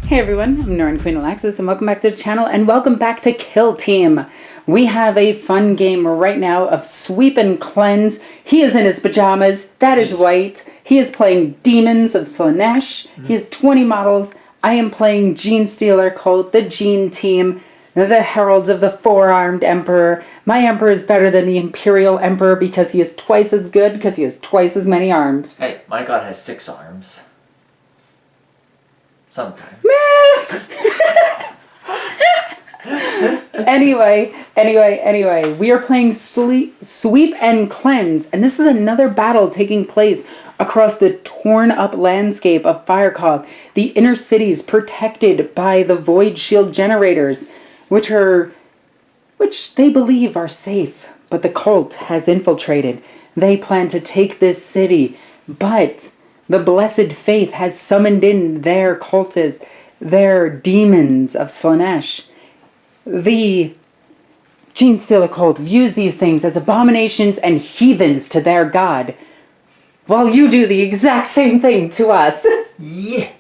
Hey everyone, I'm NornQueenAlexis and welcome back to the channel and welcome back to KillTeam. We have a fun game right now of Sweep and Cleanse. He is in his pajamas, that is White. He is playing Demons of Slaanesh. He has 20 models. I am playing Genestealer Cult, the Gene Team, the Heralds of the Four-Armed Emperor. My Emperor is better than the Imperial Emperor because he is twice as good because he has twice as many arms. Hey, my god has 6 arms. Sometimes. Anyway, we are playing Sweep and Cleanse, and this is another battle taking place across the torn up landscape of Firecog, the inner cities protected by the Void Shield generators, which they believe are safe, but the cult has infiltrated. They plan to take this city, but the Blessed Faith has summoned in their cultists, their demons of Slaanesh. The Genestealer cult views these things as abominations and heathens to their god, while you do the exact same thing to us. Yeah.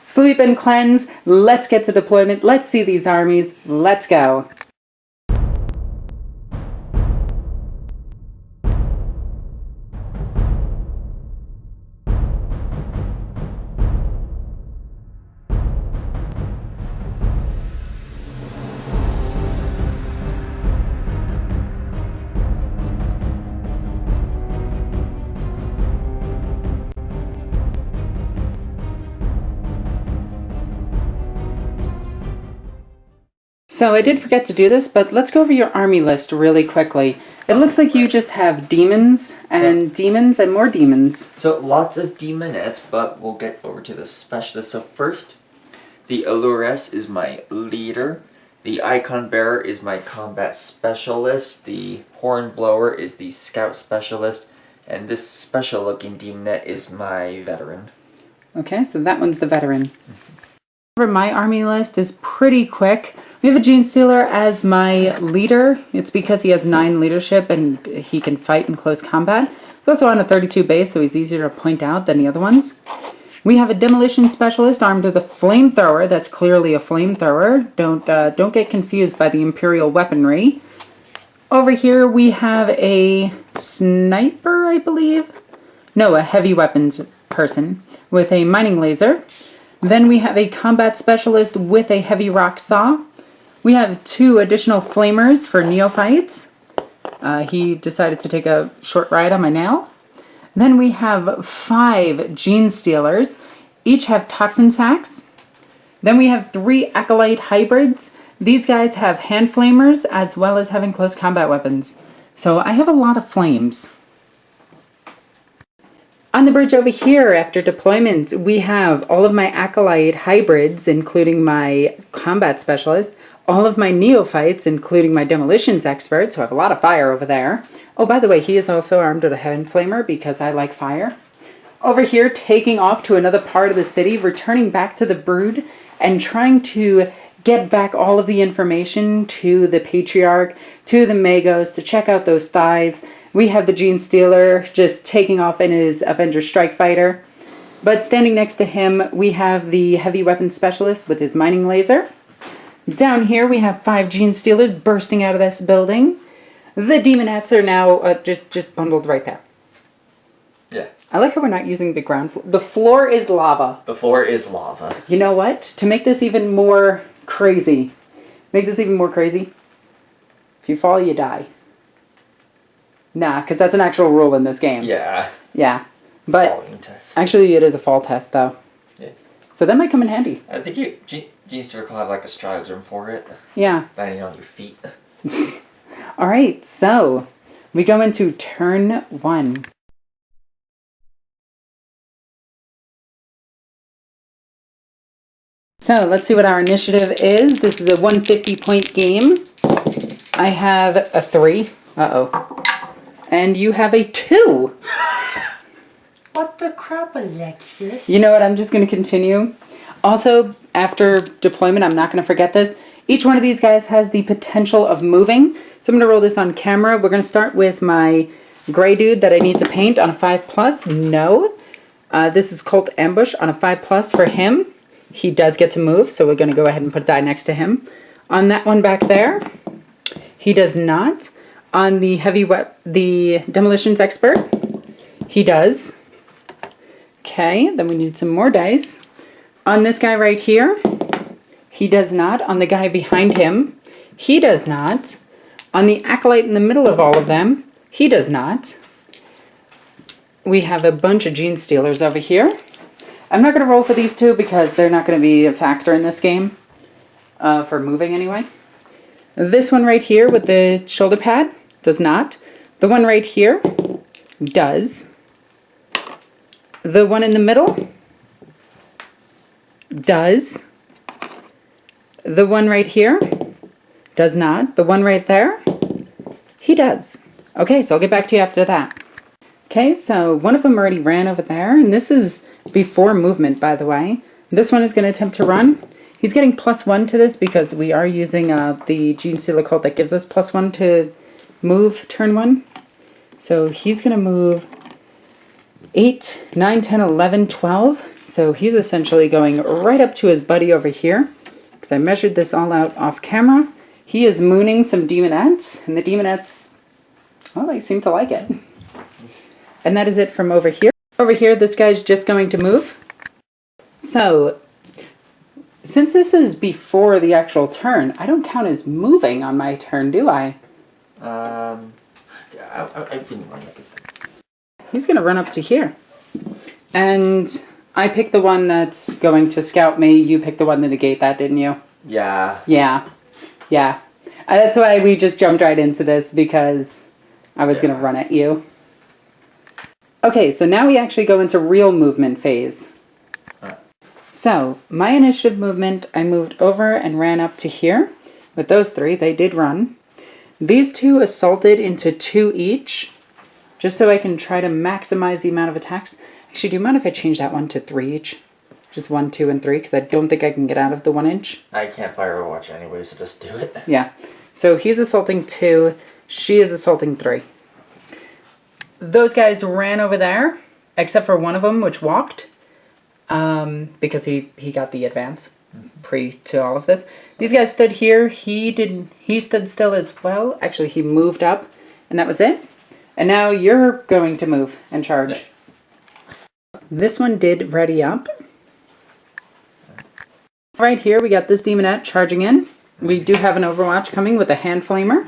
Sleep and Cleanse, let's get to deployment, let's see these armies, let's go. So I did forget to do this, but let's go over your army list really quickly. It looks like you just have demons and demons and more demons. So lots of demonettes, but we'll get over to the specialists. So first, the Allures is my leader. The Icon Bearer is my combat specialist. The Hornblower is the scout specialist. And this special looking demonette is my veteran. Okay, so that one's the veteran. My army list is pretty quick. We have a Genestealer as my leader. It's because he has 9 leadership and he can fight in close combat. He's also on a 32 base, so he's easier to point out than the other ones. We have a Demolition Specialist armed with a flamethrower. That's clearly a flamethrower. Don't get confused by the Imperial weaponry. Over here we have a sniper, I believe. No, a heavy weapons person with a mining laser. Then we have a combat specialist with a heavy rock saw. We have 2 additional flamers for neophytes. He decided to take a short ride on my nail. Then we have 5 Genestealers. Each have toxin sacks. Then we have 3 Acolyte hybrids. These guys have hand flamers as well as having close combat weapons. So I have a lot of flames. On the bridge over here, after deployment, we have all of my Acolyte hybrids, including my combat specialist, all of my neophytes, including my demolitions expert, so I have a lot of fire over there. Oh, by the way, he is also armed with a hand flamer because I like fire. Over here, taking off to another part of the city, returning back to the Brood, and trying to get back all of the information to the Patriarch, to the Magos, to check out those thighs. We have the Genestealer just taking off in his Avenger Strike Fighter. But standing next to him, we have the Heavy Weapons Specialist with his mining laser. Down here, we have 5 Genestealers bursting out of this building. The Demonettes are now just bundled right there. Yeah. I like how we're not using the ground floor. The floor is lava. The floor is lava. You know what? To make this even more crazy, if you fall, you die. Nah, because that's an actual rule in this game. Yeah. Yeah. But Falling test. actually it is a fall test, though. Yeah. So that might come in handy. I think Genestealer will have like a stratagem for it. Yeah. Landing on your feet. Alright, so we go into turn 1. So let's see what our initiative is. This is a 150-point game. I have a 3. Uh-oh. And you have a 2. What the crap, Alexis? You know what? I'm just going to continue. Also, after deployment, I'm not going to forget this. Each one of these guys has the potential of moving. So I'm going to roll this on camera. We're going to start with my gray dude that I need to paint on a 5+. No. This is Cult Ambush on a 5+ for him. he does get to move, so we're going to go ahead and put that next to him. On that one back there, he does not. On the the Demolitions Expert, he does. Okay, then we need some more dice. On this guy right here, he does not. On the guy behind him, he does not. On the Acolyte in the middle of all of them, he does not. We have a bunch of Genestealers over here. I'm not going to roll for these two because they're not going to be a factor in this game. For moving anyway. This one right here with the shoulder pad does not. The one right here does. The one in the middle does. The one right here does not. The one right there, he does. Okay, so I'll get back to you after that. Okay, so one of them already ran over there, and this is before movement, by the way. This one is going to attempt to run. He's getting +1 to this because we are using the Genestealer cult that gives us +1 to move turn 1. So he's going to move 8, 9, 10, 11, 12. So he's essentially going right up to his buddy over here because I measured this all out off camera. He is mooning some demonettes, and the demonettes, well, they seem to like it. And that is it from over here. Over here, this guy's just going to move. So, since this is before the actual turn, I don't count as moving on my turn, do I? I didn't want to look at that. He's going to run up to here. And I picked the one that's going to scout me. You picked the one to negate that, didn't you? Yeah. Yeah. Yeah. That's why we just jumped right into this, because I was going to run at you. Okay, so now we actually go into real movement phase. So, my initiative movement, I moved over and ran up to here. With those three, they did run. These two assaulted into 2 each, just so I can try to maximize the amount of attacks. Actually, do you mind if I change that one to 3 each? Just 1, 2, and 3, because I don't think I can get out of the 1 inch. I can't fire a watch anyway, so just do it. Yeah. So he's assaulting 2, she is assaulting 3. Those guys ran over there, except for one of them, which walked, because he got the advance pre to all of this. These guys stood here. He stood still as well. Actually, he moved up, and that was it. And now you're going to move and charge. Yeah. This one did ready up. Right here, we got this demonette charging in. We do have an Overwatch coming with a hand flamer.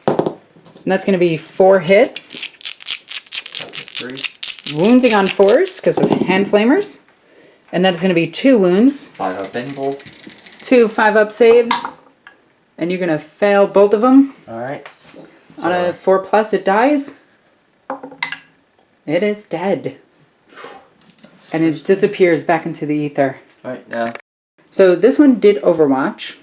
And that's going to be 4 hits. 3. Wounding on 4s because of hand flamers. And that's going to be 2 wounds. 5 up invul. 2 5-up saves. And you're going to fail both of them. Alright. On a 4+, it dies. It is dead. And it disappears back into the ether. Alright, now. So this one did Overwatch.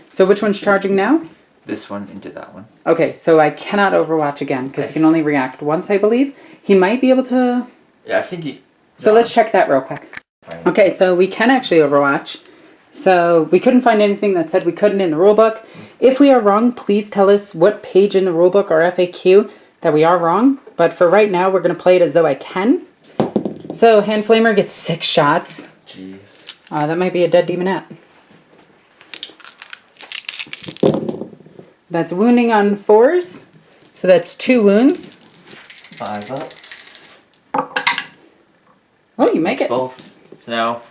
So which one's charging now? This one into that one. Okay, so I cannot Overwatch again because he can only react once, I believe. He might be able to... Yeah, I think he... So let's check that real quick. Fine. Okay, so we can actually Overwatch. So we couldn't find anything that said we couldn't in the rulebook. If we are wrong, please tell us what page in the rulebook or FAQ that we are wrong. But for right now, we're going to play it as though I can. So Hand Flamer gets 6 shots. Jeez. That might be a dead demonette. That's wounding on 4s. So that's 2 wounds. 5 ups. Oh, you make it. Both. So now...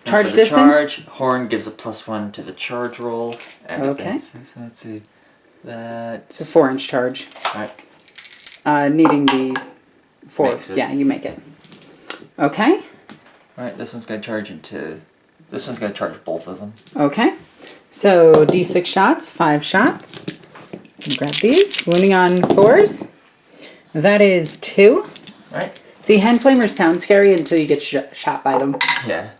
Charge distance? Charge, Horn gives a +1 to the charge roll. And okay. So let's see. That's... It's a 4-inch charge. Alright. Needing the 4. Yeah, you make it. Okay. Alright, this one's going to charge into... This one's going to charge both of them. Okay. So, D6 shots, 5 shots. Grab these. Wounding on 4s. That is 2. Right. See, Hand Flamers sound scary until you get shot by them. Yeah.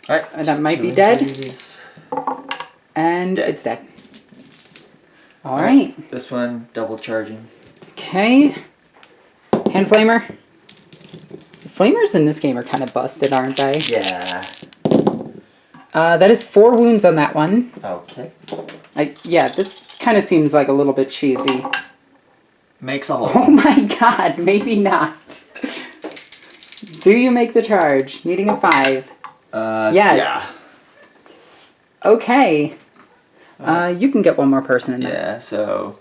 Alright. That might be dead. And dead. It's dead. Alright. This one, double charging. Okay. Hand Flamer. The flamers in this game are kind of busted, aren't they? Yeah. That is 4 wounds on that one. Okay. Yeah, this kind of seems like a little bit cheesy. Makes a hole. Oh my god, maybe not. Do you make the charge? Needing a 5. Yes. Yeah. Okay. You can get one more person in there. Yeah, so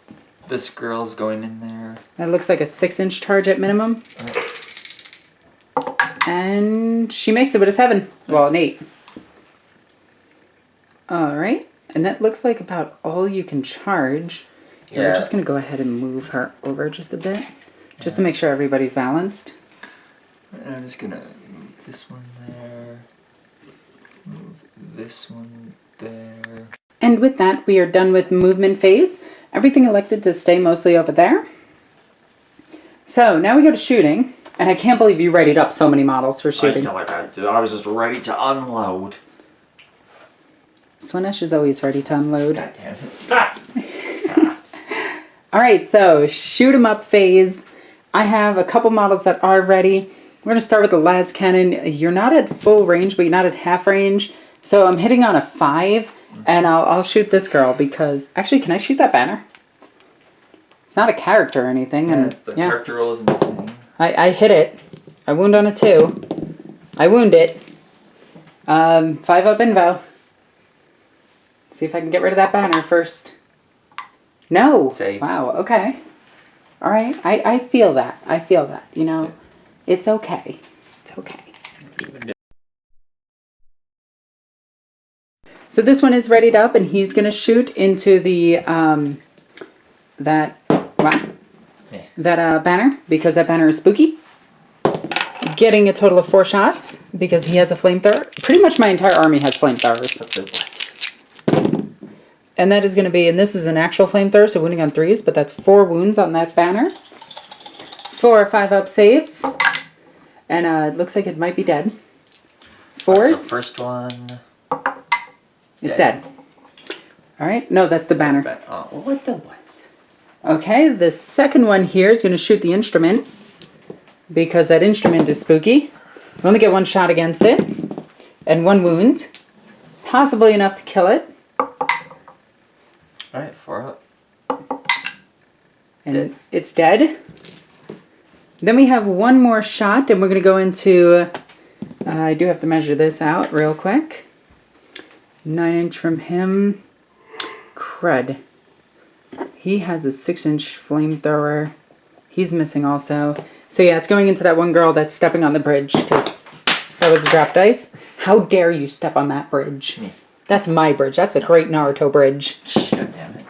this girl's going in there. That looks like a 6-inch charge at minimum. And she makes it with a 7. Well, an 8. Alright. And that looks like about all you can charge. Yeah. We're just going to go ahead and move her over just a bit. Just to make sure everybody's balanced. And I'm just going to move this one there. Move this one there. And with that, we are done with movement phase. Everything elected to stay mostly over there. So now we go to shooting. And I can't believe you readied up so many models for shooting. I was just ready to unload. Slaanesh is always ready to unload. God damn it. Alright, so shoot 'em up phase. I have a couple models that are ready. We're going to start with the las cannon. You're not at full range, but you're not at half range. So I'm hitting on a 5, and I'll shoot this girl because... Actually, can I shoot that banner? It's not a character or anything. Yeah, And the character roll isn't a thing. I hit it. I wound on a 2. I wound it. 5 up invo. See if I can get rid of that banner first. No. Saved. Wow, okay. Alright, I feel that. I feel that. You know, it's okay. It's okay. So this one is readied up, and he's going to shoot into the, that banner, because that banner is spooky. Getting a total of 4 shots, because he has a flamethrower. Pretty much my entire army has flamethrowers. And that is going to be, and this is an actual flamethrower, so wounding on 3s, but that's 4 wounds on that banner. 4 5-up saves. And it looks like it might be dead. 4s. So first one. It's dead. Alright, no, that's the banner. Oh, what the what? Okay, the second one here is going to shoot the instrument, because that instrument is spooky. We only get 1 shot against it, and 1 wound. Possibly enough to kill it. Alright, 4 up. And Dead. it's dead. Then we have 1 more shot, and we're going to go into... I do have to measure this out real quick. 9-inch from him. Crud. He has a 6-inch flamethrower. He's missing also. So yeah, it's going into that one girl that's stepping on the bridge, because that was a drop dice. How dare you step on that bridge? Me. That's my bridge. That's a great Naruto bridge. God damn it.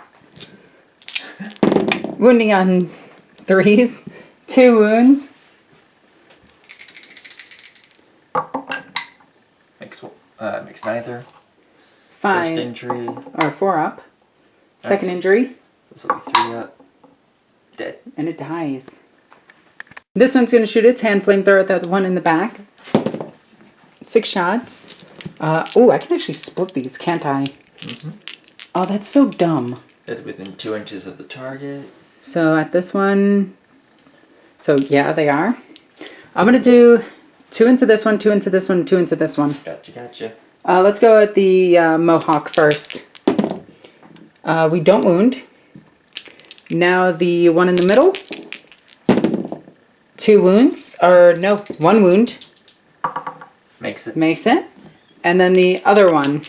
Wounding on 3s. 2 wounds. Mix neither. 5. First injury. Or 4 up. Second injury. This will be 3 up. Dead. And it dies. This one's going to shoot its hand flamethrower at that one in the back. 6 shots. Oh, I can actually split these, can't I? Mm-hmm. Oh, that's so dumb. That's within 2 inches of the target. So at this one... So, yeah, they are. I'm going to do 2 into this one, 2 into this one, 2 into this one. Gotcha. Let's go at the Mohawk first. We don't wound. Now the one in the middle. 2 wounds. Or, no, 1 wound. Makes it. Makes it. And then the other one.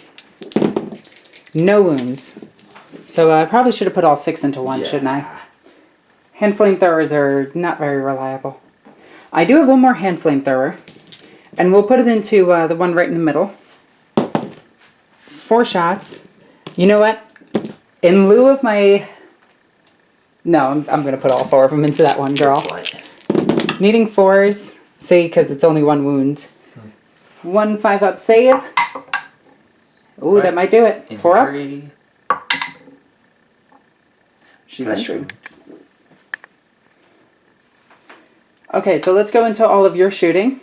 No wounds. So I probably should have put all 6 into one, shouldn't I? Hand flamethrowers are not very reliable. I do have 1 more hand flamethrower. And we'll put it into the one right in the middle. 4 shots. You know what? In lieu of my... No, I'm going to put all 4 of them into that one girl. Needing 4s. See, because it's only 1 wound. 1 5-up save. Ooh, that might do it. 4 up. She's injured. Okay, so let's go into all of your shooting.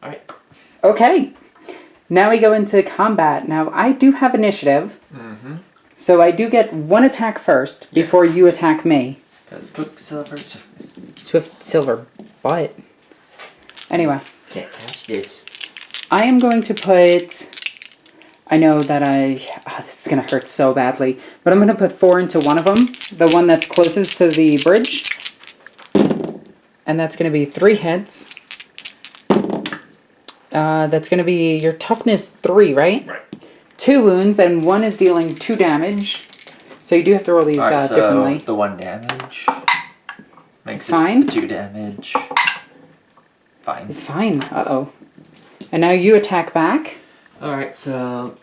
Alright. Okay. Now we go into combat. Now, I do have initiative. Mm-hmm. So I do get 1 attack first before you attack me. Because Quicksilver Surface. Swift silver butt. Anyway. Can't catch this. I am going to put... I know that this is going to hurt so badly. But I'm going to put 4 into one of them. The one that's closest to the bridge. And that's going to be 3 hits. That's going to be your toughness 3, right? Right. 2 wounds, and 1 is dealing 2 damage. So you do have to roll these Alright, so differently. the 1 damage makes It's it fine. 2 damage. Fine. It's fine. Uh-oh. And now you attack back. Alright, so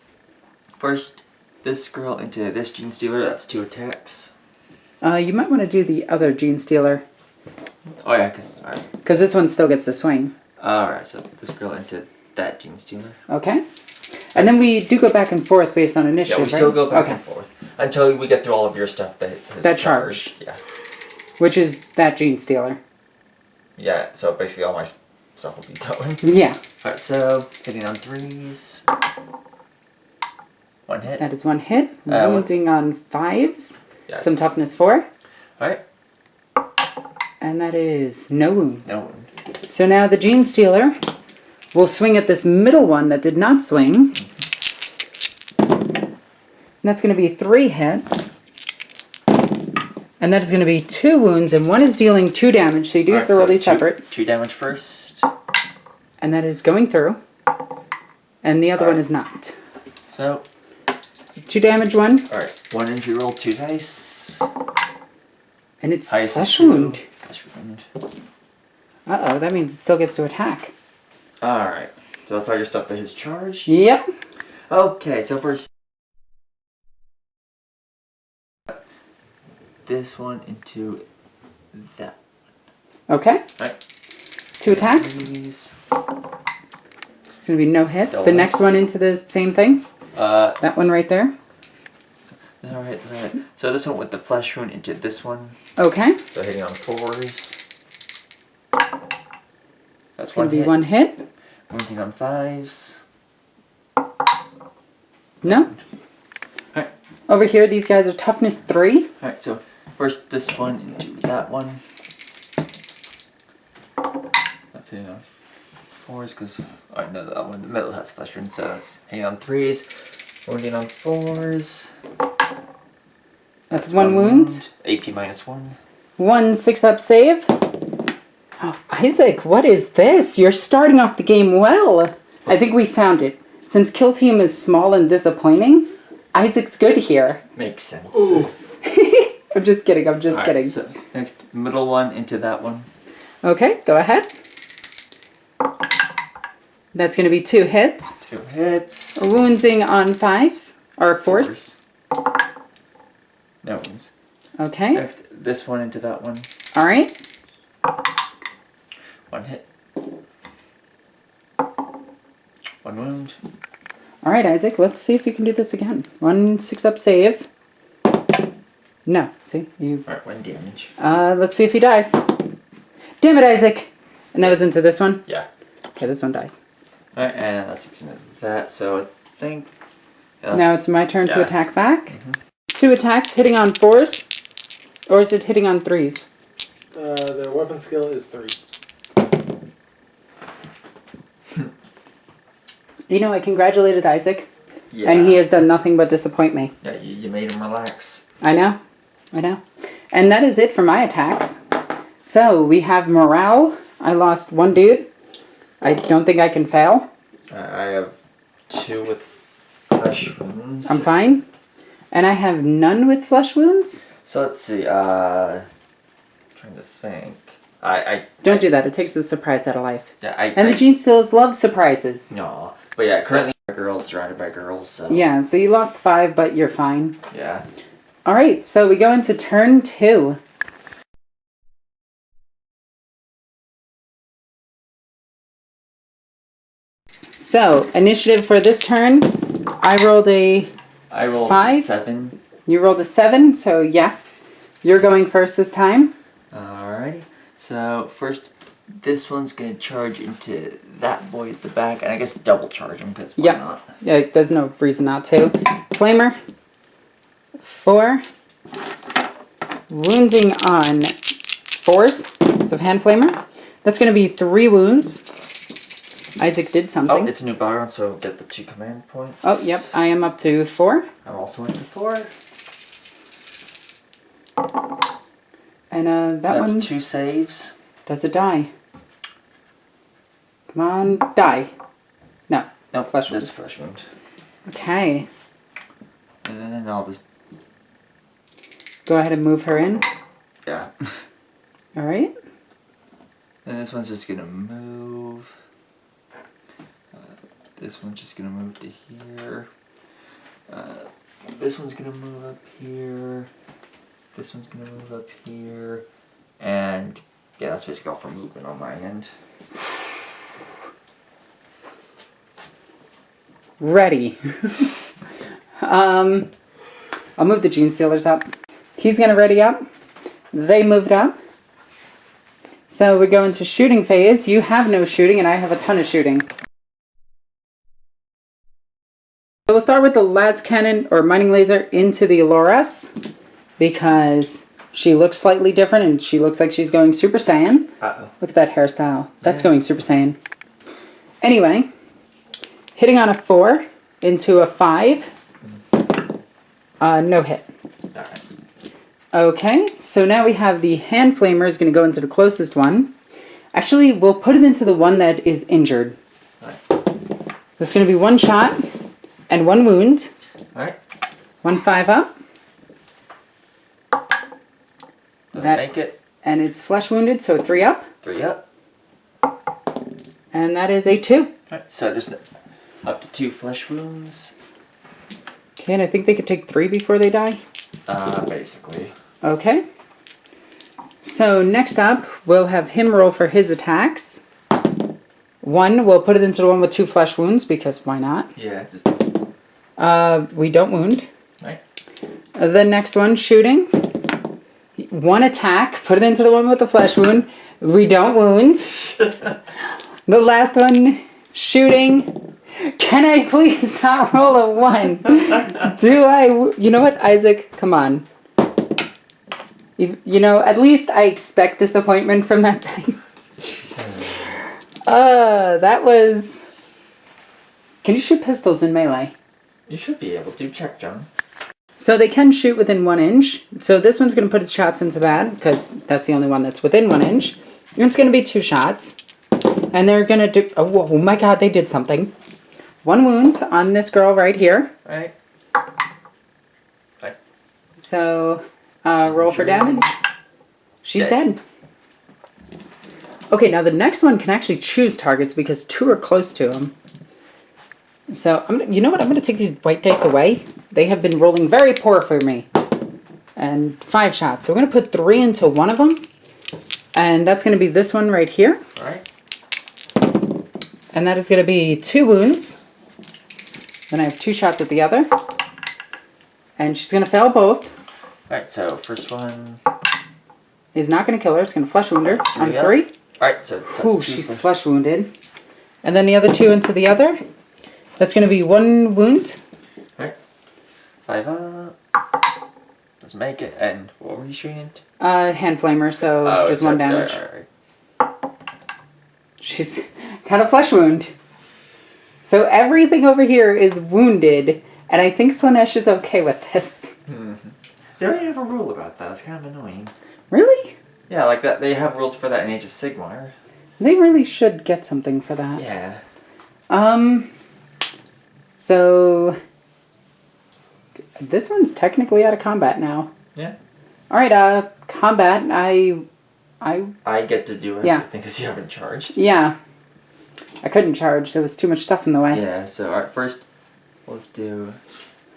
first this girl into this Genestealer, that's 2 attacks. You might want to do the other Genestealer. Oh yeah, alright. Because this one still gets to swing. Alright, so this girl into that Genestealer. Okay. And then we do go back and forth based on initiative, Yeah, we still right? go back Okay. and forth. Until we get through all of your stuff that is That charged. Yeah. Which is that Genestealer. Yeah, so basically all my stuff will be going. Yeah. Alright, so hitting on 3s. 1 hit. That is 1 hit. Wounding on 5s. Yeah. Some toughness 4. Alright. And that is no wound. No wound. So now the Genestealer will swing at this middle one that did not swing. And that's going to be 3 hits. And that is going to be 2 wounds, and 1 is dealing 2 damage, so you do have to roll these separate. 2 damage first. And that is going through. And the other one is not. So 2 damage 1. alright, 1 injury roll, 2 dice. And it's Highest is flesh 2. wound. Flesh wound. Uh-oh, that means it still gets to attack. Alright, so that's all your stuff that is charged. Yep. Okay, so first this one into that. Okay. Alright. 2 attacks. These. It's going to be no hits. The Doubles. next one into the same thing. That one right there. That's alright, that's alright. So this one with the flesh wound into this one. Okay. So hitting on 4s. That's It's going to be 1 hit. Wounding on 5s. No. Alright. Over here, these guys are toughness 3. Alright, so first this one into that one. That's hitting on 4s because no, that one in the middle has flesh wound, so that's hitting on 3s. Wounding on 4s. That's 1 wound. AP minus 1. 1 6-up save. Oh, Isaac, what is this? You're starting off the game well. I think we found it. Since KillTeam is small and disappointing, Isaac's good here. Makes sense. I'm just kidding, I'm just kidding. So next, middle one into that one. Okay, go ahead. That's going to be 2 hits. 2 hits. Wounding on 5s. Or 4s. No wounds. Okay. Next, this one into that one. Alright. 1 hit. 1 wound. Alright, Isaac, let's see if you can do this again. 1 6-up save. No, see? You. Alright, 1 damage. Let's see if he dies. Damn it, Isaac! And that was into this one? Yeah. Okay, this one dies. Alright, and that's into that, so I think... Now it's my turn to Yeah. attack back. 2 attacks, hitting on 4s. Or is it hitting on 3s? The weapon skill is 3. You know, I congratulated Isaac. Yeah. And he has done nothing but disappoint me. Yeah, you made him relax. I know. I know. And that is it for my attacks. So, we have morale. I lost 1 dude. I don't think I can fail. I have 2 with flesh wounds. I'm fine. And I have none with flesh wounds. So let's see, trying to think. Don't do that. It takes the surprise out of life. Yeah, And the Genestealers love surprises. No. But yeah, currently girls surrounded by girls, so. Yeah, so you lost 5, but you're fine. Yeah. Alright, so we go into turn 2. So, initiative for this turn, I rolled a I rolled 5. 7. You rolled a 7, so yeah. You're going first this time. Alrighty. So first, this one's gonna charge into that boy at the back, and I guess double charge him because why Yep. not? Yeah, there's no reason not to. Flamer. 4. Wounding on 4s. So hand flamer. That's going to be 3 wounds. Isaac did Oh, something. it's a new battleground, so get the 2 command points. Oh, yep. I am up to 4. I'm also into 4. And that That's one 2 saves. does a die. Come on, die. No, Flesh just flesh wound. Okay. And then I'll just... Go ahead and move her in. Yeah. Alright. And this one's just gonna move. This one's just gonna move to here. This one's gonna move up here. This one's gonna move up here. And yeah, that's basically all for movement on my end. Ready. I'll move the Genestealers up. He's gonna ready up. They moved up. So we go into shooting phase. You have no shooting and I have a ton of shooting. So we'll start with the las cannon or mining laser into the Alores because she looks slightly different and she looks like she's going Super Saiyan. Uh-oh. Look at that hairstyle. That's going Super Saiyan. Anyway, hitting on a 4 into a 5. No hit. Alright. Okay, so now we have the hand flamer is going to go into the closest one. Actually, we'll put it into the one that is injured. Alright. That's going to be 1 shot and 1 wound. Alright. 1 5 up. Doesn't make it. And it's flesh wounded, so 3 up. 3 up. And that is a 2. Alright, so just up to 2 flesh wounds. Okay, and I think they could take 3 before they die. Basically. Okay. So next up, we'll have him roll for his attacks. 1, we'll put it into the one with 2 flesh wounds, because why not? Yeah, just... We don't wound. Right. The next one, shooting. 1 attack, put it into the one with the flesh wound. We don't wound. The last one, shooting. Can I please not roll a 1? Do I... You know what, Isaac? Come on. You know, at least I expect disappointment from that dice. That was... Can you shoot pistols in melee? You should be able to. Check, John. So they can shoot within 1 inch. So this one's going to put its shots into that, because that's the only one that's within 1 inch. And it's going to be 2 shots. And they're going to do... Oh my god, they did something. 1 wound on this girl right here. Right. Right. So, roll for damage. She's dead. Okay, now the next one can actually choose targets because 2 are close to him. So, you know what? I'm going to take these white dice away. They have been rolling very poor for me. And 5 shots. So we're going to put 3 into one of them. And that's going to be this one right here. Right. And that is going to be 2 wounds. Then I have 2 shots at the other. And she's going to fail both. Alright, so first one... Is not going to kill her. It's going to flesh wound her on 3. Alright, so that's Ooh, she's flesh wounded. And then the other 2 into the other. That's going to be 1 wound. Alright. 5 up. Let's make it. And what were you shooting into? Hand flamer, so just 1 damage. Alright. She's got a flesh wound. So everything over here is wounded, and I think Slaanesh is okay with this. Mm-hmm. They already have a rule about that. It's kind of annoying. Really? Yeah, like that. They have rules for that in Age of Sigmar. They really should get something for that. Yeah. So this one's technically out of combat now. Yeah. All right, combat. I get to do everything because you haven't charged. Yeah. I couldn't charge. There was too much stuff in the way. Yeah. So alright, first, let's do.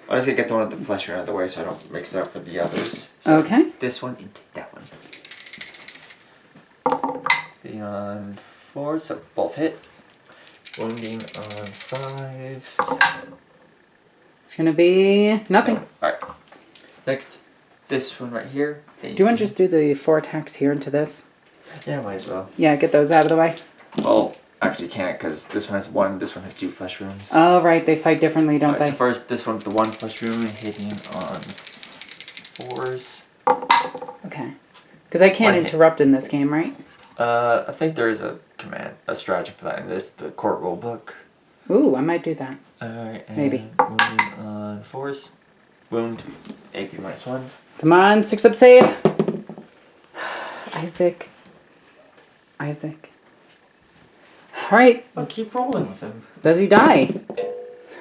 I was gonna get the one with the flesh out of the way so I don't mix it up for the others. So Okay. This one into that one. Beyond 4, so both hit. Wounding on 5s. It's gonna be nothing. Alright. Next, this one right here. Do you want to just do the 4 attacks here into this? Yeah, might as well. Yeah, get those out of the way. Well, actually can't because this one has 1, this one has 2 flesh wounds. Oh, right. They fight differently, don't Alright, they? so first, this one's the 1 flesh wound hitting on 4s. Okay. Because I can't 1 hit. interrupt in this game, right? I think there is a strategy for that in the court rule book. Ooh, I might do that. Alright, and Maybe. wound on 4s. Wound, AP -1. Come on, 6 up save. Isaac. Alright, I'll keep rolling with him. does he die?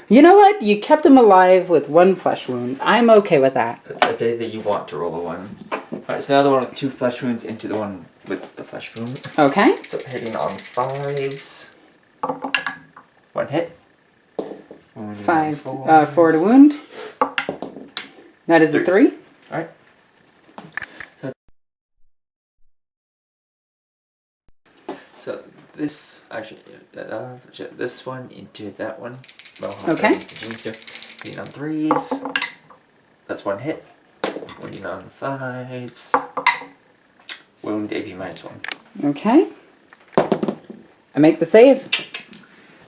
You know what? You kept him alive with 1 flesh wound. I'm okay with that. The day that you want to roll a 1. Alright, so now the one with 2 flesh wounds into the one with the flesh wound. Okay. So hitting on 5s. 1 hit. 5, 4 to wound. That is a 3. Alright. So this, actually, this one into that one. Okay. Hitting on 3s. That's 1 hit. Wounding on 5s. Wound AP -1. Okay. I make the save.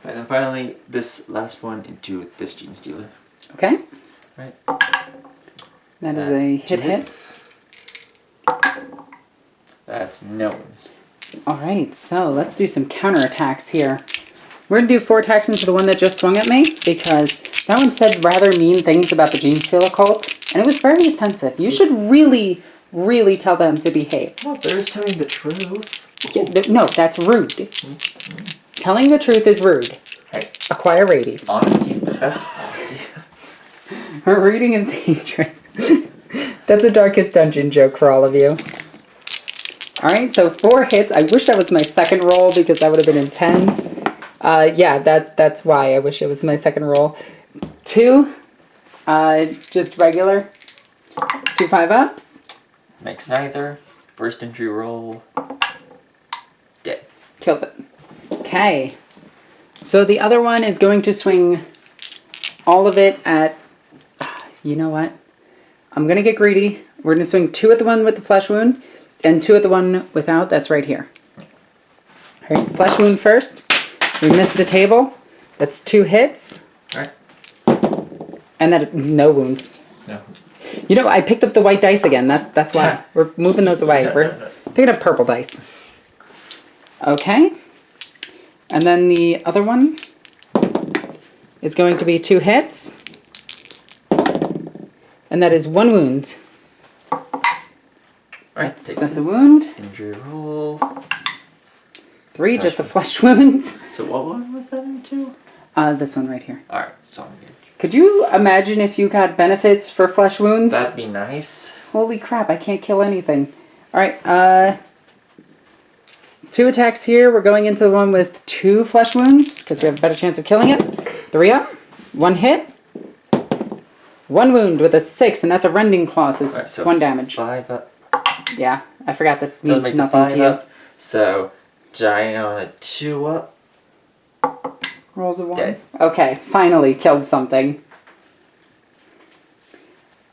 And then finally, this last one into this Genestealer. Okay. Right. That is a hit. That's no ones. Alright, so let's do some counterattacks here. We're going to do 4 attacks into the one that just swung at me, because that one said rather mean things about the Genestealer cult, and it was very offensive. You should really, really tell them to behave. Well, there's telling the truth. Yeah, no, that's rude. Telling the truth is rude. Hey, Acquire rabies. honesty's the best policy. Her reading is dangerous. That's a Darkest Dungeon joke for all of you. Alright, so 4 hits. I wish that was my second roll because that would have been intense. Yeah, that's why I wish it was my second roll. 2, just regular. 2 5-ups. Makes neither. First entry roll. Dead. Kills it. Okay. So the other one is going to swing all of it at... You know what? I'm going to get greedy. We're going to swing 2 at the one with the flesh wound and 2 at the one without. That's right here. All right, flesh wound first. We missed the table. That's 2 hits. Alright. And that no wounds. No. You know, I picked up the white dice again. That's why. We're moving those away. We're picking up purple dice. Okay. And then the other one is going to be 2 hits. And that is 1 wound. Alright, That's a wound. injury roll. 3, just a flesh wound. So what one was that into? This one right here. Alright, so I'm good. Could you imagine if you got benefits for flesh wounds? That'd be nice. Holy crap, I can't kill anything. Alright, 2 attacks here. We're going into the one with 2 flesh wounds, because we have a better chance of killing it. 3 up. 1 hit. 1 wound with a 6, and that's a rending claw, so it's Alright, so 1 damage. 5 up. Yeah, I forgot that Doesn't means make the nothing 5 to you. up. So, dying on a 2 up. Rolls a 1. Dead. Okay, finally killed something.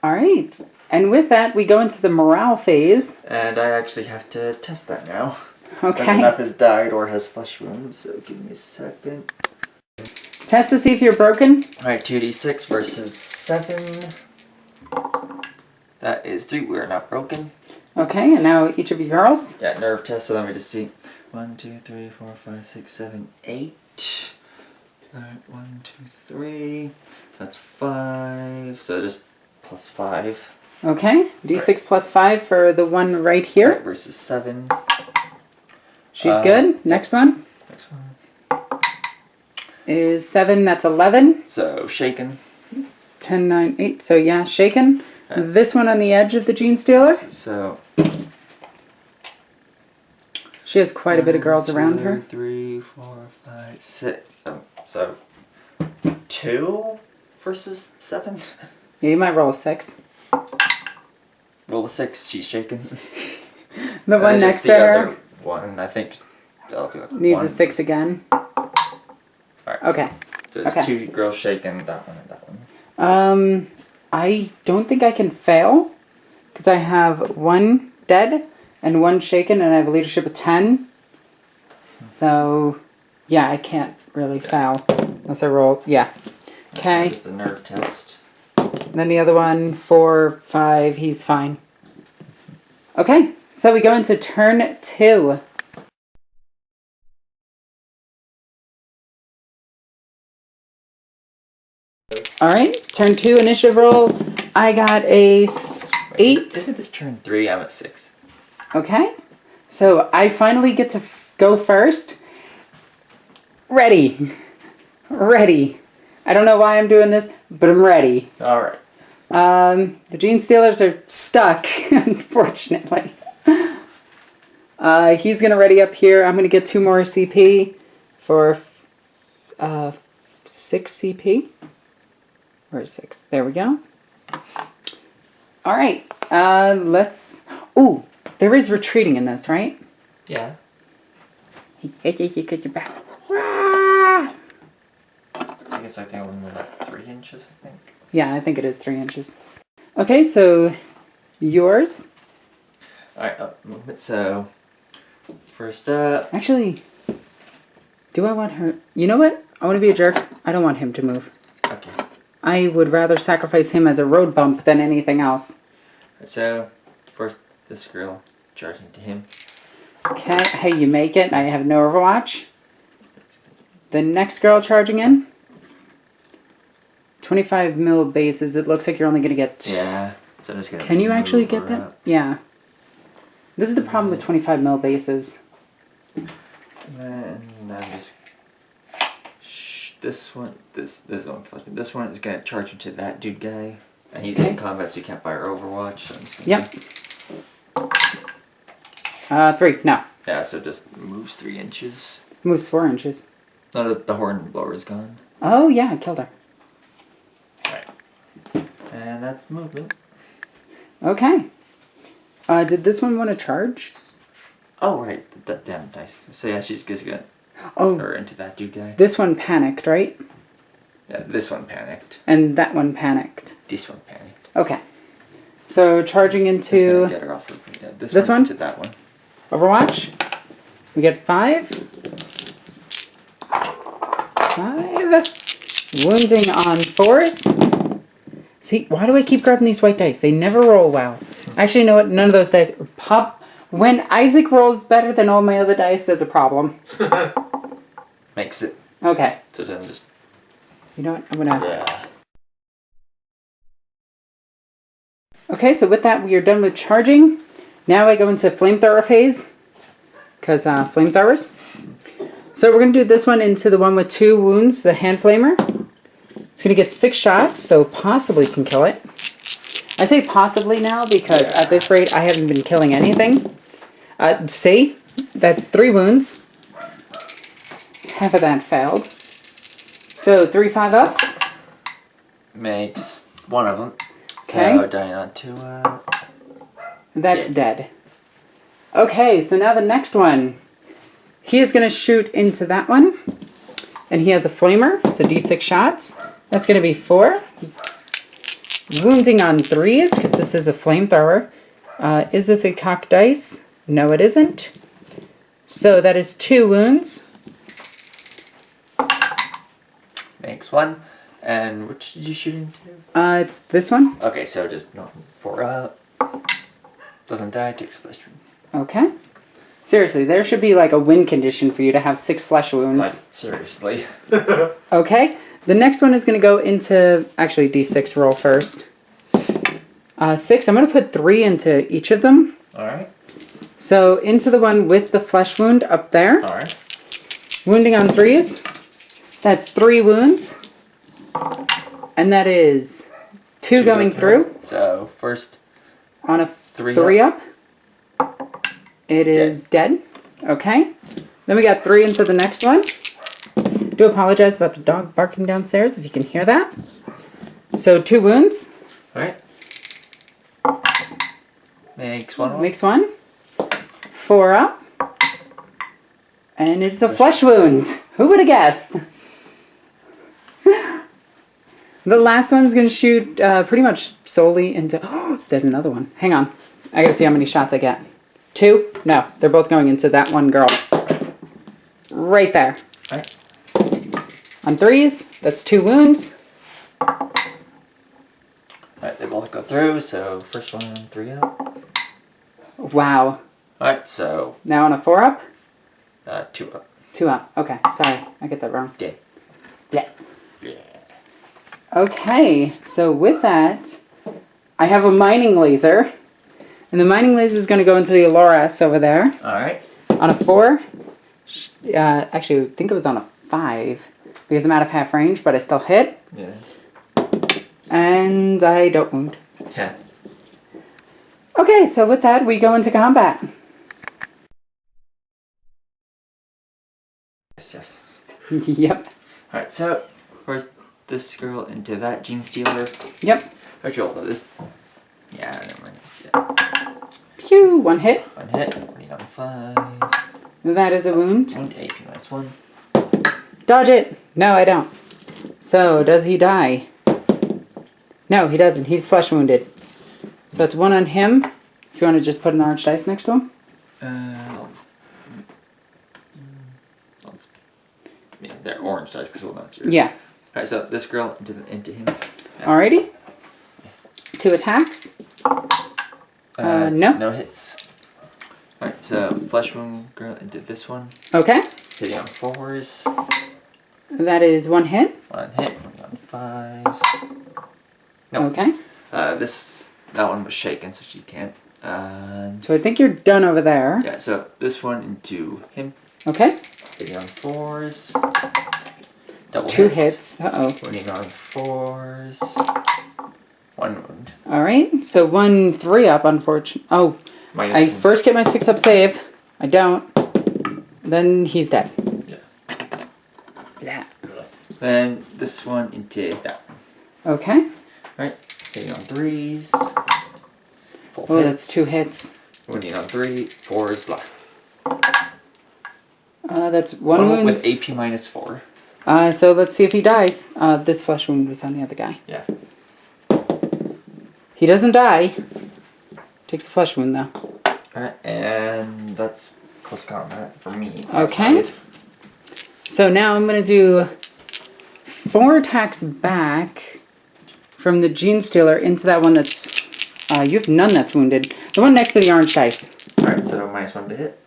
Alright, and with that, we go into the morale phase. And I actually have to test that now. Okay. Enough has died or has flesh wounds, so give me a second. Test to see if you're broken. Alright, 2d6 versus 7. That is 3. We are not broken. Okay, and now each of you girls. Yeah, nerve test, so let me just see. 1, 2, 3, 4, 5, 6, 7, 8. Alright, 1, 2, 3. That's 5. So just plus 5. Okay, d6 plus 5 for the one right here. Right, versus 7. She's good. Next one Next one. is 7, that's 11. So shaken. 10, 9, 8. So yeah, shaken. This one on the edge of the Genestealer. So She has quite a bit of girls 1, around 2, her. 3, 4, 5, 6. So 2 versus 7. Yeah, you might roll a 6. Roll a 6. She's shaken. The one And next just to the her other one, I think that'll be like needs 1. a 6 again. Alright. Okay. So there's Okay. 2 girls shaken. That one and that one. I don't think I can fail because I have 1 dead and 1 shaken, and I have a leadership of 10. So, yeah, I can't really fail unless I roll. Yeah. Okay. Just the nerve test. And then the other one, 4, 5. He's fine. Okay. So we go into turn 2. All right, turn 2 initiative roll. I got a 8. This is turn 3. I'm at 6. Okay, so I finally get to go first. Ready. Ready. I don't know why I'm doing this, but I'm ready. Alright. The Genestealers are stuck, unfortunately. He's going to ready up here. I'm going to get 2 more CP for 6 CP. Where's 6? There we go. Alright, let's... Ooh, there is retreating in this, right? Yeah. I guess I think only move like 3 inches, I think. Yeah, I think it is 3 inches. Okay, so yours. Alright, movement. So, first up. Actually, do I want her? You know what? I want to be a jerk. I don't want him to move. Okay. I would rather sacrifice him as a road bump than anything else. So, first, this girl charging to him. Okay, hey, you make it. I have no overwatch. The next girl charging in. 25 mil bases. It looks like you're only going to get... Yeah. So I'm just going to Can you actually get her that? up. Yeah. This is the problem with 25 mil bases. And then I'm just... This one is going to charge into that dude guy. And he's in combat, so you can't fire Overwatch. So I'm just Yep. 3. No. Yeah, so just moves 3 inches. Moves 4 inches. No, the horn blower is gone. Oh, yeah, I killed her. Right. And that's movement. Okay. Did this one want to charge? Oh, right. The damn dice. So yeah, she's just going to... Oh, Or into that dude guy. this one panicked, right? Yeah, this one panicked. And that one panicked. This one panicked. Okay. So charging Just gonna into get her off her, yeah, this one one? into that one. Overwatch. We get 5. 5. Wounding on 4s. See, why do I keep grabbing these white dice? They never roll well. Actually, you know what? None of those dice pop. When Isaac rolls better than all my other dice, there's a problem. Makes it. Okay. So then just... You know what? I'm gonna... Yeah. Okay, so with that, we are done with charging. Now I go into flamethrower phase. Because flamethrowers. So we're going to do this one into the one with 2 wounds, the hand flamer. It's going to get 6 shots, so possibly can kill it. I say possibly now because at this rate I haven't been killing anything. See? That's 3 wounds. Half of that failed. So 3 5-ups. Makes one of them. Okay. So dying on 2. That's dead. Okay, so now the next one. He is going to shoot into that one. And he has a flamer, so d6 shots. That's going to be 4. Wounding on 3s, because this is a flamethrower. Is this a cocked dice? No, it isn't. So that is 2 wounds. Makes 1. And which did you shoot into? It's this one. Okay, so just no 4 up. Doesn't die, takes flesh wound. Okay. Seriously, there should be like a win condition for you to have 6 flesh wounds. Like, seriously. Okay. The next one is going to go into, actually d6 roll first. 6. I'm going to put 3 into each of them. Alright. So into the one with the flesh wound up there. Alright. Wounding on 3s. That's 3 wounds. And that is 2 going through. So first On a 3 3 up. It is dead. Okay. Then we got 3 into the next one. Do apologize about the dog barking downstairs if you can hear that. So 2 wounds. Alright. Makes 1. Makes 1. 4 up. And it's a flesh wound. Who would have guessed? The last one's going to shoot pretty much solely into... Oh, there's another one. Hang on. I got to see how many shots I get. 2? No, they're both going into that one girl. Right there. Alright. On 3s, that's 2 wounds. Alright, they both go through, so first one 3 up. Wow. Alright, so Now on a 4 up? 2 up. 2 up. Okay, sorry. I get that wrong. Yeah. Yeah. Yeah. Okay, so with that, I have a mining laser. And the mining laser is going to go into the Elysium over there. Alright. On a 4. Actually, I think it was on a 5 because I'm out of half range, but I still hit. Yeah. And I don't wound. Yeah. Okay, so with that, we go into combat. Yes. Yep. Alright, so first this girl into that Genestealer. Yep. Actually, hold on, this. Yeah, never mind. Yeah. Pew! 1 hit. 1 hit, 40 on 5. That is a wound. Wound AP -1. Dodge it! No, I don't. So, does he die? No, he doesn't. He's flesh wounded. So it's 1 on him. If you want to just put an orange dice next to him. Yeah, they're orange dice because we'll know it's yours. Yeah. Alright, so this girl into him. Yeah. Alrighty. 2 attacks. No. No hits. Alright, so flesh wound girl into this one. Okay. Hitting on 4s. That is 1 hit. 1 hit, 20 on 5s. No. Okay. That one was shaken, so she can't. So I think you're done over there. Yeah, so this one into him. Okay. Hitting on 4s. It's 2 hits. Uh-oh. Wounding on 4s. 1 wound. Alright, so 1 3-up, unfortunately. Oh, Minus I 1. first get my 6-up save. I don't. Then he's dead. Yeah. Then this one into that one. Okay. Alright, hitting on 3s. Both Oh, hit. that's 2 hits. Wounding on 3, 4s left. That's 1 wound. With AP -4. So let's see if he dies. This flesh wound was on the other guy. Yeah. He doesn't die. Takes a flesh wound though. Alright, and that's close combat for me. Okay. Outside. So now I'm going to do 4 attacks back from the Genestealer into that one that's... you have none that's wounded. The one next to the orange dice. Alright, so -1 to hit.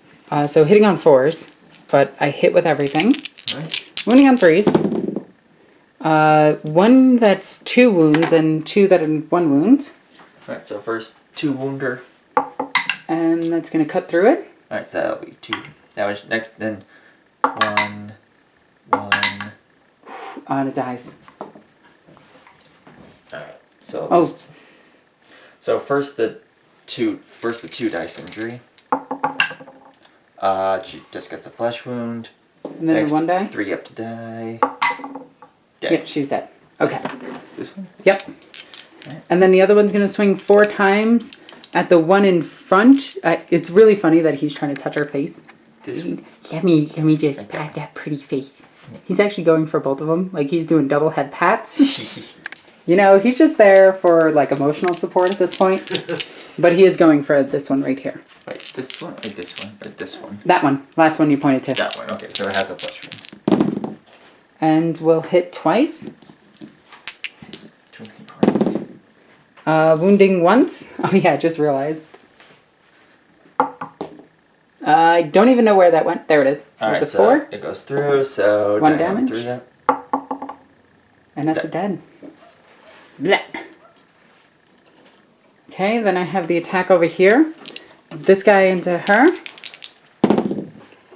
So hitting on 4s, but I hit with everything. Alright. Wounding on 3s. 1 that's 2 wounds and 2 that are 1 wound. Alright, so first 2 wounder. And that's going to cut through it. Alright, so that'll be 2 damage. Next, then 1. And it dies. Alright, so Oh. so first the 2 dice injury. She just gets a flesh wound. And then Next, the 1 die? 3 up to die. Dead. Yep, she's dead. Okay. This one? Yep. Right. And then the other one's going to swing 4 times at the one in front. It's really funny that he's trying to touch her face. This one? Let me just pat that pretty face. He's actually going for both of them. Like, he's doing double head pats. You know, he's just there for, like, emotional support at this point. But he is going for this one right here. Wait, this one? Or this one? Or this one? That one. Last one you pointed to. That one, okay, so it has a flesh wound. And we'll hit twice. 20 points. Wounding once. Oh, yeah, I just realized. I don't even know where that went. There it is. Alright, Was it so 4? it goes through, so 1 die damage? through that. And that's a dead. Blech. Okay, then I have the attack over here. This guy into her.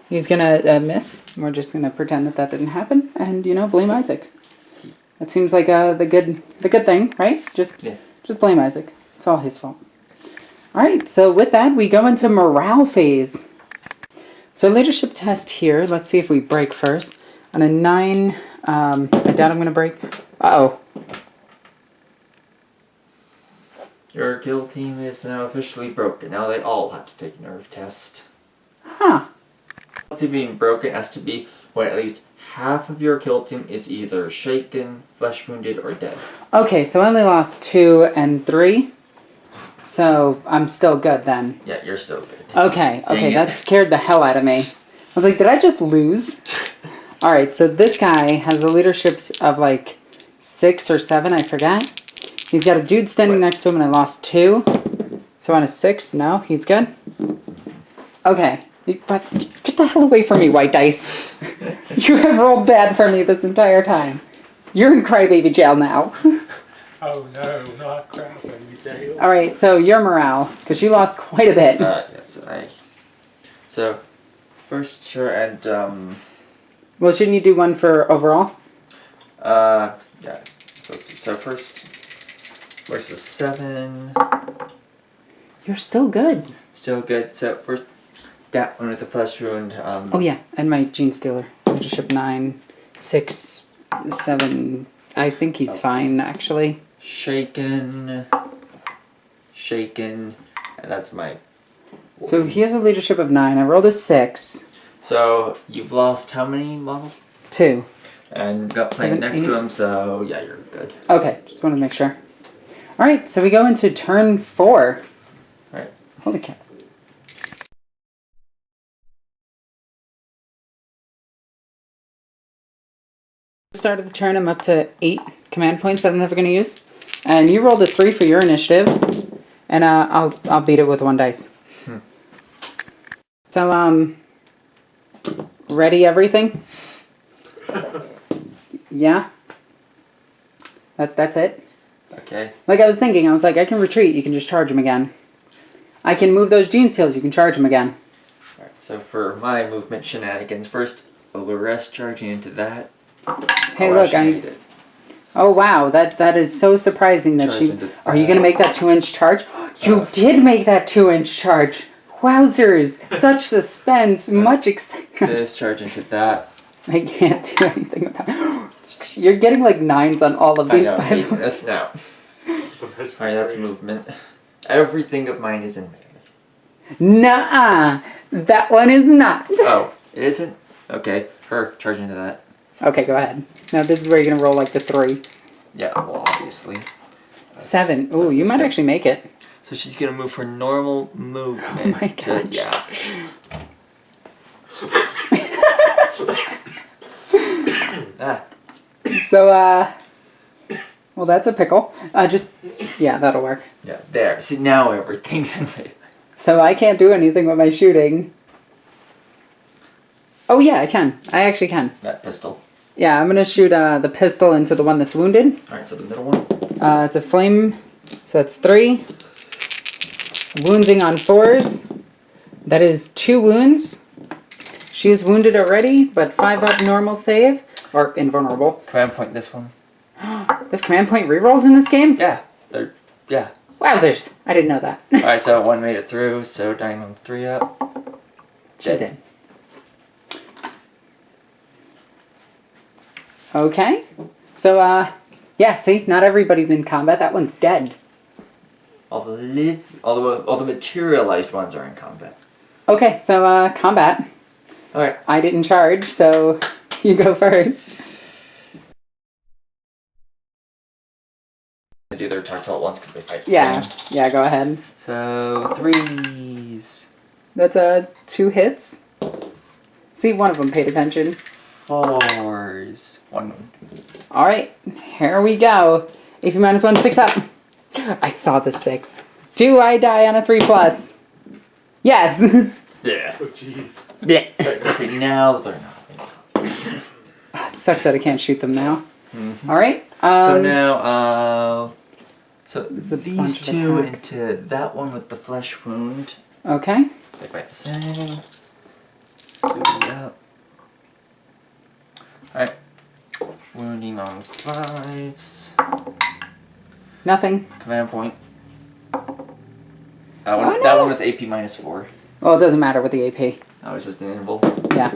He's gonna miss. We're just gonna pretend that didn't happen, and you know, blame Isaac. That seems like the good thing, right? Just blame Isaac. It's all his fault. All right. So with that, we go into morale phase. So leadership test here. Let's see if we break first. On a 9, I doubt I'm gonna break. Uh-oh. Your kill team is now officially broken. Now they all have to take a nerve test. Huh. To being broken has to be when at least half of your kill team is either shaken, flesh wounded, or dead. Okay, so I only lost 2 and 3. So I'm still good then. Yeah, you're still good. Okay, Dang it. that scared the hell out of me. I was like, did I just lose? Alright, so this guy has a leadership of like 6 or 7, I forget. He's got a dude standing next to him and I lost 2. So on a 6, no, he's good. Okay, but get the hell away from me, white dice. You have rolled bad for me this entire time. You're in crybaby jail now. Oh no, not crybaby jail. Alright, so your morale, because you lost quite a bit. Yes, so first, sure, and, Well, shouldn't you do one for overall? Yeah. So first versus 7. You're still good. Still good. So first, that one with the flesh wound. Oh yeah, and my Genestealer. Leadership 9, 6, 7. I think he's fine, actually. Shaken, and that's my... So he has a leadership of 9. I rolled a 6. So you've lost how many models? 2. And got playing 7, next 8. to him, so yeah, you're good. Okay, just wanted to make sure. Alright, so we go into turn 4. Alright. Holy cow. Start of the turn, I'm up to 8 command points that I'm never going to use. And you rolled a 3 for your initiative. And I'll beat it with 1 dice. So, ready everything? Yeah? That's it? Okay. Like I was thinking, I was like, I can retreat, you can just charge him again. I can move those Genestealers, you can charge him again. Alright, so for my movement shenanigans, first, Olores charging into that. Hey, look, Oh wow, that is so surprising that she... Are you going to make that 2-inch charge? You did make that 2-inch charge! Wowzers! Such suspense, much excitement. This charge into that. I can't do anything with that. You're getting like 9s on all of these, by the way. That's now. Alright, that's movement. Everything of mine is in melee. Nuh-uh! That one is not. Oh, it isn't? Okay, her charging into that. Okay, go ahead. Now this is where you're going to roll like the 3. Yeah, well, obviously. 7. Ooh, you might actually make it. So she's going to move for normal movement. Oh my gosh. Yeah. So, well, that's a pickle. Yeah, that'll work. Yeah, there. See, now everything's in melee. So I can't do anything with my shooting. Oh yeah, I can. I actually can. That pistol. Yeah, I'm gonna shoot the pistol into the one that's wounded. Alright, so the middle one. It's a flame, so that's 3. Wounding on 4s. That is 2 wounds. She is wounded already, but 5 up normal save. Or invulnerable. Command point this one. There's command point rerolls in this game? Yeah. Yeah. Wowzers! I didn't know that. Alright, so 1 made it through, so Diamond 3 up. She did. Okay. So, yeah, see? Not everybody's in combat. That one's dead. All the materialized ones are in combat. Okay, so, combat. Alright. I didn't charge, so you go first. They do their attacks all at once because they fight the Yeah, same. yeah, go ahead. So, 3s. That's 2 hits. See, one of them paid attention. 4s. 1 wound. Alright, here we go. AP -1, 6 up. I saw the 6. Do I die on a 3+? Yes! Yeah. Oh, jeez. Yeah. Okay, now they're not. It sucks that I can't shoot them now. Mm-hmm. Alright. So now, so It's a these bunch of 2 attacks. into that one with the flesh wound. Okay. They fight the same. 3 up. Alright. Wounding on 5s. Nothing. Command point. Oh, no. That one with AP -4. Well, it doesn't matter with the AP. That was just an invul. Yeah.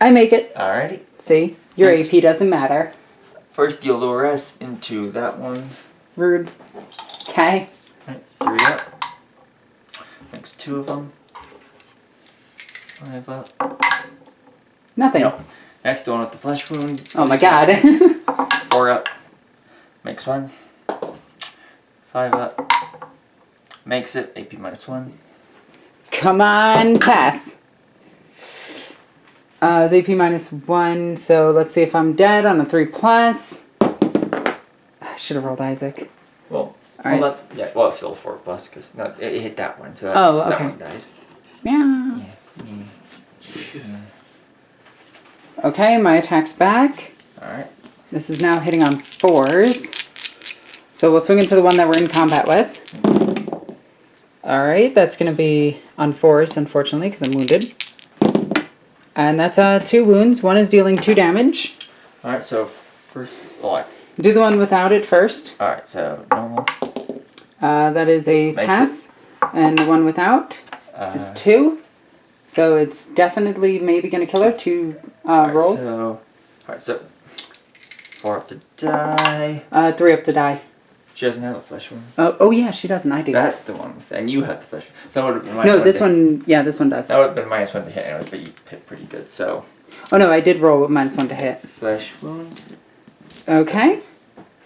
I make it. Alrighty. See? Your Next. AP doesn't matter. First, the Olores into that one. Rude. Okay. Alright, 3 up. Makes 2 of them. 5 up. Nothing. No. Next one with the flesh wound. Oh my god. 4 up. Makes 1. 5 up. Makes it. AP -1. Come on, pass. It's AP -1, so let's see if I'm dead on a 3+. I should have rolled Isaac. Well, Alright. well, yeah, well, it's still 4+ because no, it hit that one, so that, Oh, that okay. one died. Yeah. Jeez. Okay, my attack's back. Alright. This is now hitting on 4s. So we'll swing into the one that we're in combat with. Alright, that's going to be on 4s, unfortunately, because I'm wounded. And that's 2 wounds. One is dealing 2 damage. Alright, so first... Oh, Do the one without it first. alright, so normal. That is a Makes pass. And the one without is 2. So it's definitely maybe going to kill her. 2 rolls. Alright, so 4 up to die. 3 up to die. She doesn't have a flesh wound. Oh yeah, she doesn't. I do. That's the one with, and you have the flesh wound. So that would have been No, this one, yeah, this one does. That would have been -1 to hit anyways, but you hit pretty good, so. Oh no, I did roll with -1 to hit. Flesh wound. Okay.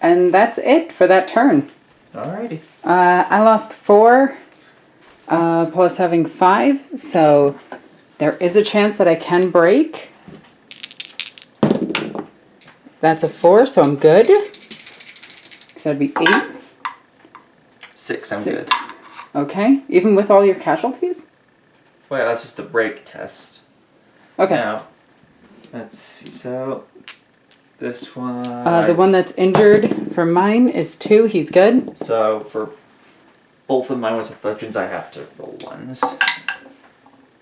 And that's it for that turn. Alrighty. I lost 4, plus having 5, so there is a chance that I can break. That's a 4, so I'm good. So that'd be 8. 6, I'm 6. good. Okay, even with all your casualties? Well, that's just a break test. Okay. Now, let's see, so this one... The one that's injured for mine is 2, he's good. So for both of mine with afflictions, I have to roll 1s.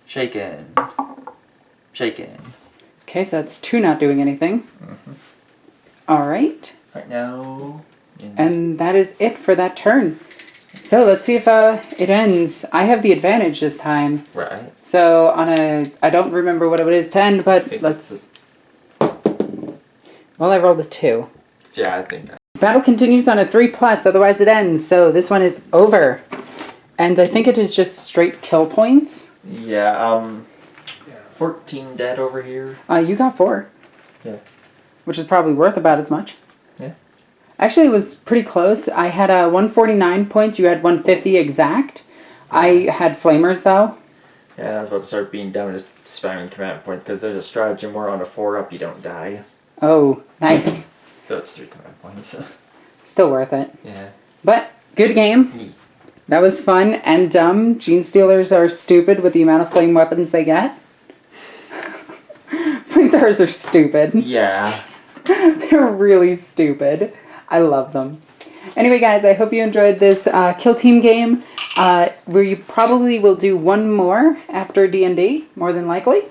Shaken. Shaken. Okay, so that's 2 not doing anything. Alright. Right now... And that is it for that turn. So let's see if it ends. I have the advantage this time. Right. So on I don't remember what it is to end, but let's... Well, I rolled a 2. Yeah, I think that. Battle continues on a 3+, otherwise it ends. So this one is over. And I think it is just straight kill points. Yeah, 14 dead over here. You got 4. Yeah. Which is probably worth about as much. Yeah. Actually, it was pretty close. I had 149 points. You had 150 exact. I had flamers, though. Yeah, I was about to start being dumb and just spamming command points because there's a stratagem where on a 4-up you don't die. Oh, nice. So it's 3 command points. Still worth it. Yeah. But, good game. Yeah. That was fun and dumb. Genestealers are stupid with the amount of flame weapons they get. Flamethrowers are stupid. Yeah. They're really stupid. I love them. Anyway, guys, I hope you enjoyed this Kill Team game. We probably will do one more after D&D, more than likely.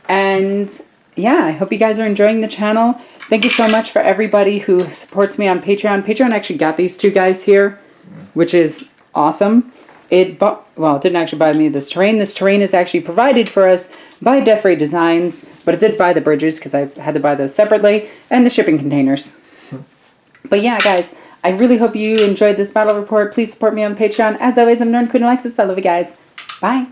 And yeah, I hope you guys are enjoying the channel. Thank you so much for everybody who supports me on Patreon. Patreon actually got these 2 guys here, which is awesome. It didn't actually buy me this terrain. This terrain is actually provided for us by Death Ray Designs, but it did buy the bridges because I had to buy those separately, and the shipping containers. But yeah, guys, I really hope you enjoyed this battle report. Please support me on Patreon. As always, I'm NornQueenAlexis. I love you guys. Bye.